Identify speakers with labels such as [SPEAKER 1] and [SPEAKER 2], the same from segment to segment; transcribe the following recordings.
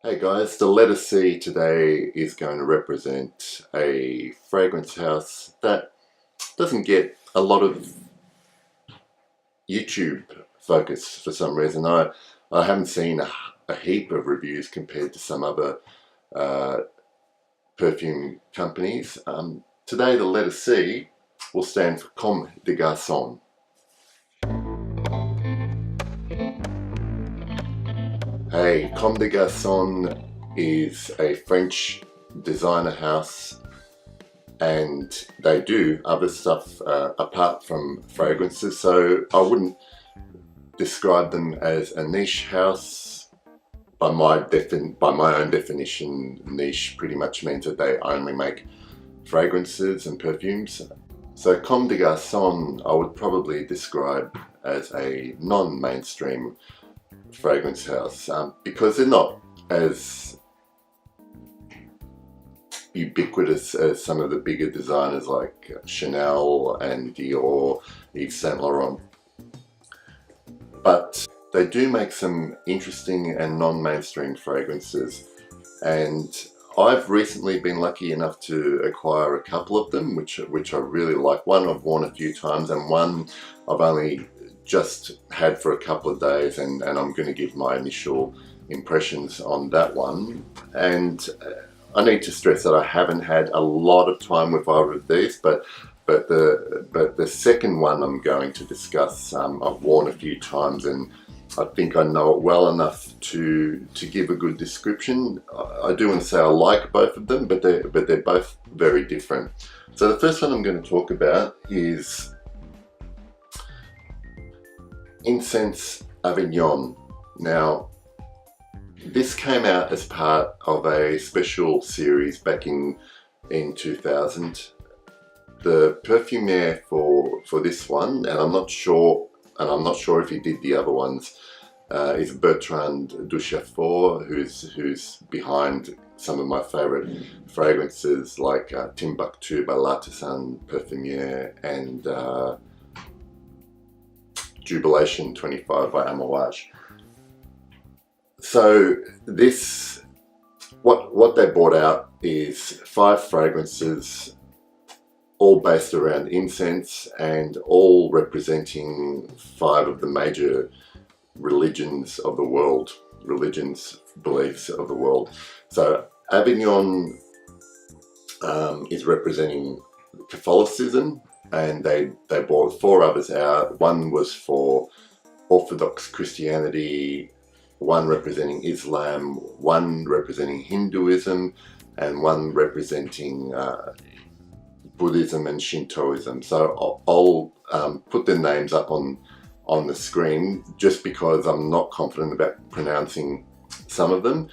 [SPEAKER 1] Hey guys, the letter C today is going to represent a fragrance house that doesn't get a lot of YouTube focus for some reason. I haven't seen a heap of reviews compared to some other perfume companies. Today the letter C will stand for Comme des garçons. Hey, Comme des garçons is a French designer house, and they do other stuff apart from fragrances, so I wouldn't describe them as a niche house. By my own definition, niche pretty much means that they only make fragrances and perfumes. So Comme des garçons I would probably describe as a non-mainstream fragrance house, because they're not as ubiquitous as some of the bigger designers like Chanel and Dior, Yves Saint Laurent. But they do make some interesting and non-mainstream fragrances, and I've recently been lucky enough to acquire a couple of them, which I really like. One I've worn a few times, and one I've only just had for a couple of days, and I'm going to give my initial impressions on that one. And I need to stress that I haven't had a lot of time with either of these, but the second one I'm going to discuss, I've worn a few times, and I think I know it well enough to give a good description. I do want to say I like both of them, but they're both very different. So the first one I'm going to talk about is Incense Avignon. Now, this came out as part of a special series back in 2000. The perfumier for this one, and I'm not sure if he did the other ones, is Bertrand Duchefort, who's behind some of my favorite fragrances like Timbuktu by L'Artisan Perfumier and Jubilation 25 by Awash. So this, what they brought out is 5 fragrances, all based around incense and all representing 5 of the major religions of the world, beliefs of the world. So Avignon is representing Catholicism, and they brought 4 others out. One was for Orthodox Christianity, one representing Islam, one representing Hinduism, and one representing Buddhism and Shintoism. So I'll put their names up on the screen, just because I'm not confident about pronouncing some of them,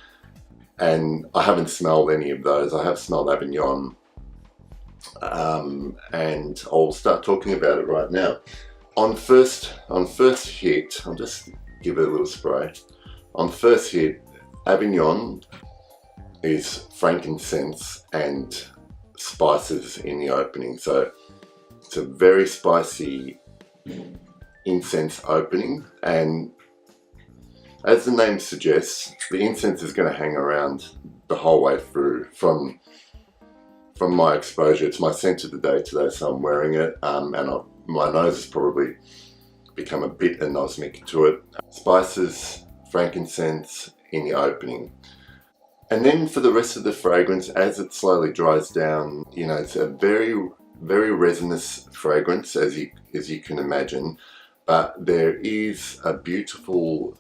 [SPEAKER 1] and I haven't smelled any of those. I have smelled Avignon, and I'll start talking about it right now. On first hit, I'll just give it a little spray. On first hit, Avignon is frankincense and spices in the opening. So it's a very spicy incense opening, and as the name suggests, the incense is going to hang around the whole way through. From my exposure, it's my scent of the day today, so I'm wearing it, and my nose has probably become a bit anosmic to it. Spices, frankincense in the opening. And then for the rest of the fragrance, as it slowly dries down, you know, it's a very, very resinous fragrance, as you can imagine, but there is a beautiful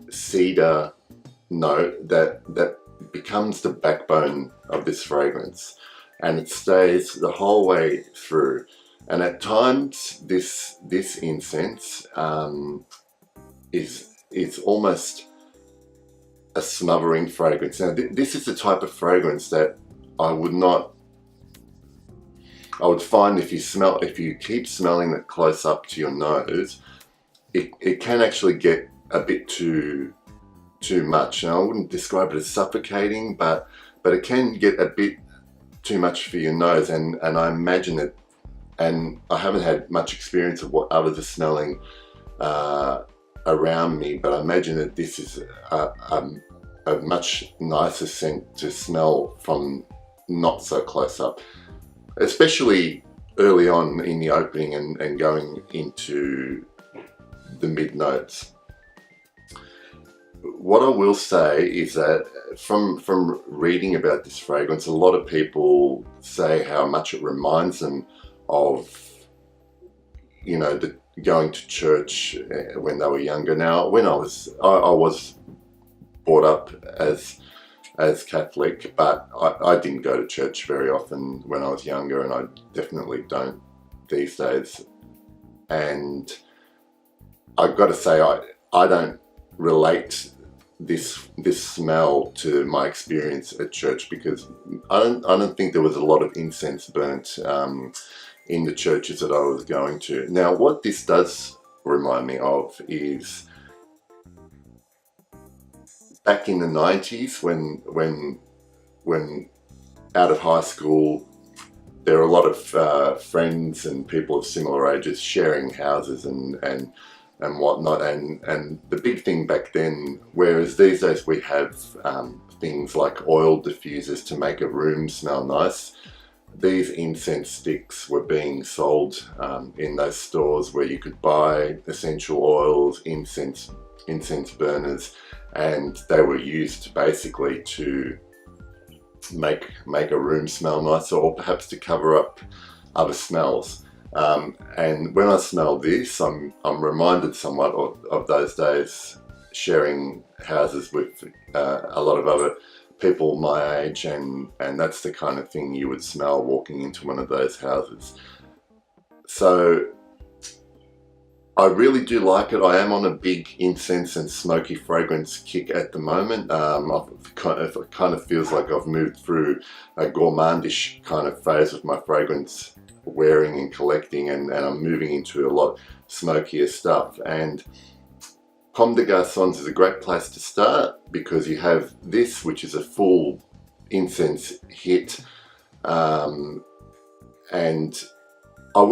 [SPEAKER 1] cedar note that becomes the backbone of this fragrance, and it stays the whole way through. And at times, this incense is almost a smothering fragrance. Now, this is the type of fragrance that I would find if you keep smelling it close up to your nose, it can actually get a bit too much. Now, I wouldn't describe it as suffocating, but it can get a bit too much for your nose, and I imagine it, and I haven't had much experience of what others are smelling around me, but I imagine that this is a much nicer scent to smell from not so close up, especially early on in the opening and going into the mid notes. What I will say is that from reading about this fragrance, a lot of people say how much it reminds them of, you know, going to church when they were younger. Now, when I was brought up as Catholic, but I didn't go to church very often when I was younger, and I definitely don't these days. And I've got to say, I don't relate this smell to my experience at church, because I don't think there was a lot of incense burnt in the churches that I was going to. Now, what this does remind me of is back in the 90s when out of high school, there were a lot of friends and people of similar ages sharing houses and whatnot, and the big thing back then, whereas these days we have things like oil diffusers to make a room smell nice, these incense sticks were being sold in those stores where you could buy essential oils, incense burners, and they were used basically to make a room smell nicer, or perhaps to cover up other smells. And when I smell this, I'm reminded somewhat of those days sharing houses with a lot of other people my age, and that's the kind of thing you would smell walking into one of those houses. So I really do like it. I am on a big incense and smoky fragrance kick at the moment. It kind of feels like I've moved through a gourmandish kind of phase of my fragrance wearing and collecting, and I'm moving into a lot smokier stuff. And Comme Des Garçons is a great place to start, because you have this, which is a full incense hit, and I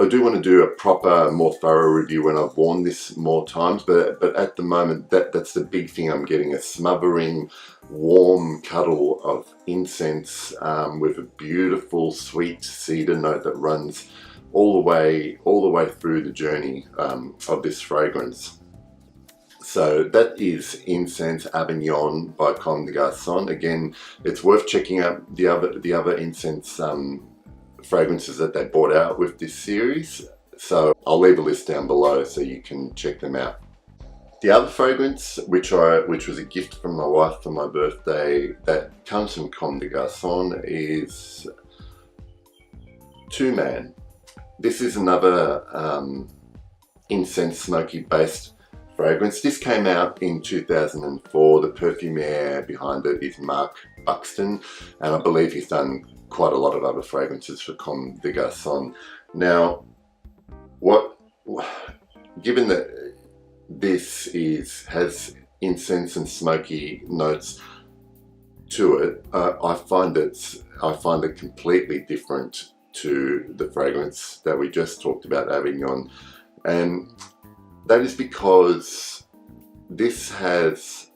[SPEAKER 1] do want to do a proper, more thorough review when I've worn this more times, but at the moment, that's the big thing. I'm getting a smothering, warm cuddle of incense with a beautiful, sweet cedar note that runs all the way through the journey of this fragrance. So that is Incense Avignon by Comme Des Garçons. Again, it's worth checking out the other incense fragrances that they brought out with this series. So I'll leave a list down below so you can check them out. The other fragrance, which was a gift from my wife for my birthday, that comes from Comme Des Garçons, is Two Man. This is another incense smoky based fragrance. This came out in 2004. The perfumier behind it is Mark Buxton, and I believe he's done quite a lot of other fragrances for Comme Des Garçons. Now, given that this has incense and smoky notes to it, I find it completely different to the fragrance that we just talked about, Avignon, and that is because this has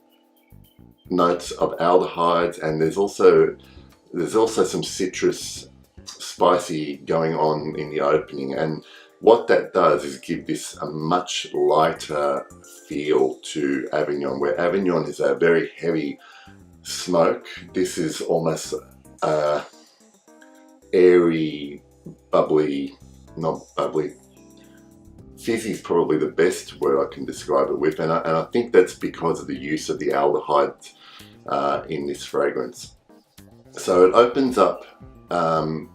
[SPEAKER 1] notes of aldehydes, and there's also some citrus spicy going on in the opening, and what that does is give this a much lighter feel to Avignon, where Avignon is a very heavy smoke. This is almost airy, bubbly, not bubbly, fizzy is probably the best word I can describe it with, and I think that's because of the use of the aldehyde in this fragrance. So it opens up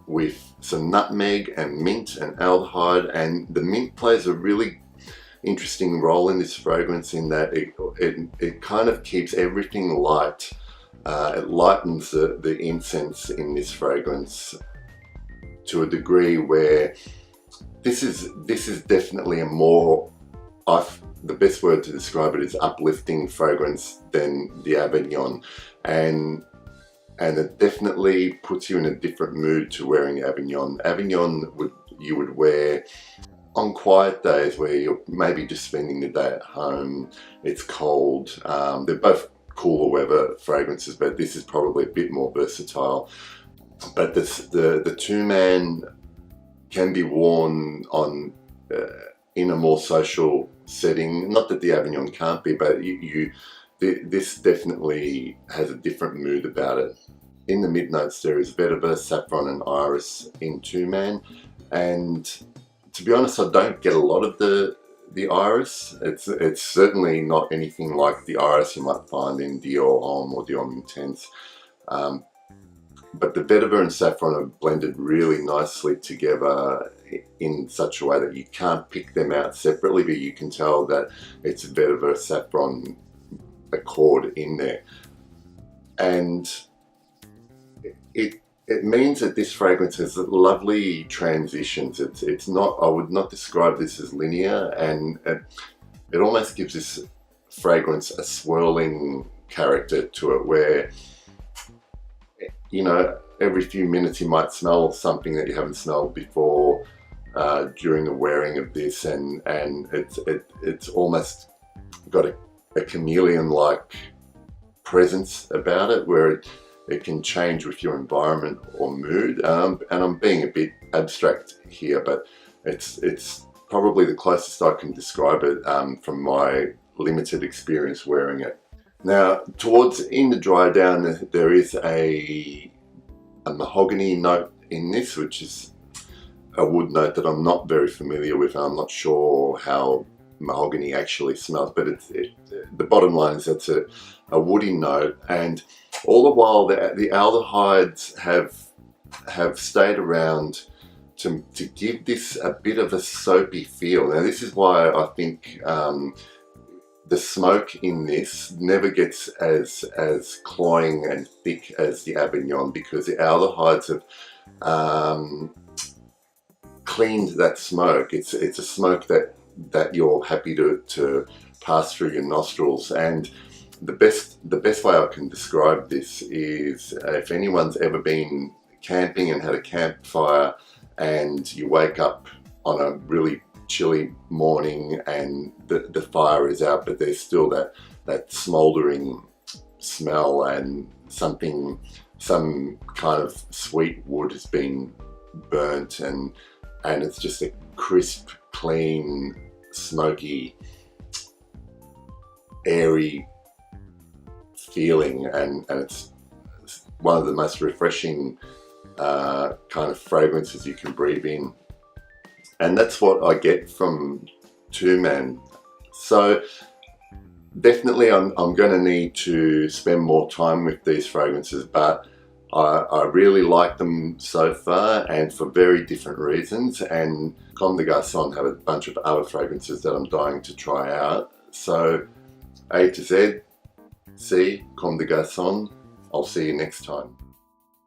[SPEAKER 1] with some nutmeg and mint and aldehyde, and the mint plays a really interesting role in this fragrance in that it kind of keeps everything light. It lightens the incense in this fragrance to a degree where this is definitely a more, the best word to describe it is uplifting fragrance than the Avignon, and it definitely puts you in a different mood to wearing Avignon. Avignon you would wear on quiet days where you're maybe just spending the day at home. It's cold. They're both cooler weather fragrances, but this is probably a bit more versatile. But the two-man can be worn on in a more social setting. Not that the Avignon can't be, but this definitely has a different mood about it. In the mid-notes there is vetiver, saffron and iris in two-man, and to be honest I don't get a lot of the iris. It's certainly not anything like the iris you might find in Dior Homme or Dior Intense. But the vetiver and saffron are blended really nicely together in such a way that you can't pick them out separately, but you can tell that it's a vetiver saffron accord in there. And it means that this fragrance has lovely transitions. It's not, I would not describe this as linear, and it almost gives this fragrance a swirling character to it, where, you know, every few minutes you might smell something that you haven't smelled before during the wearing of this, and it's almost got a chameleon-like presence about it, where it can change with your environment or mood. And I'm being a bit abstract here, but it's probably the closest I can describe it from my limited experience wearing it. Now, in the dry down, there is a mahogany note in this, which is a wood note that I'm not very familiar with. I'm not sure how mahogany actually smells, but the bottom line is that's a woody note, and all the while the aldehydes have stayed around to give this a bit of a soapy feel. Now this is why I think the smoke in this never gets as cloying and thick as the Avignon, because the aldehydes have cleaned that smoke. It's a smoke that you're happy to pass through your nostrils. And the best way I can describe this is if anyone's ever been camping and had a campfire and you wake up on a really chilly morning and the fire is out, but there's still that smouldering smell, and some kind of sweet wood has been burnt, and it's just a crisp, clean, smoky, airy feeling, and it's one of the most refreshing kind of fragrances you can breathe in, and that's what I get from two-man. So definitely I'm going to need to spend more time with these fragrances, but I really like them so far, and for very different reasons. And Comme des Garçons have a bunch of other fragrances that I'm dying to try out. So A to Z, C, Comme des Garçons. I'll see you next time.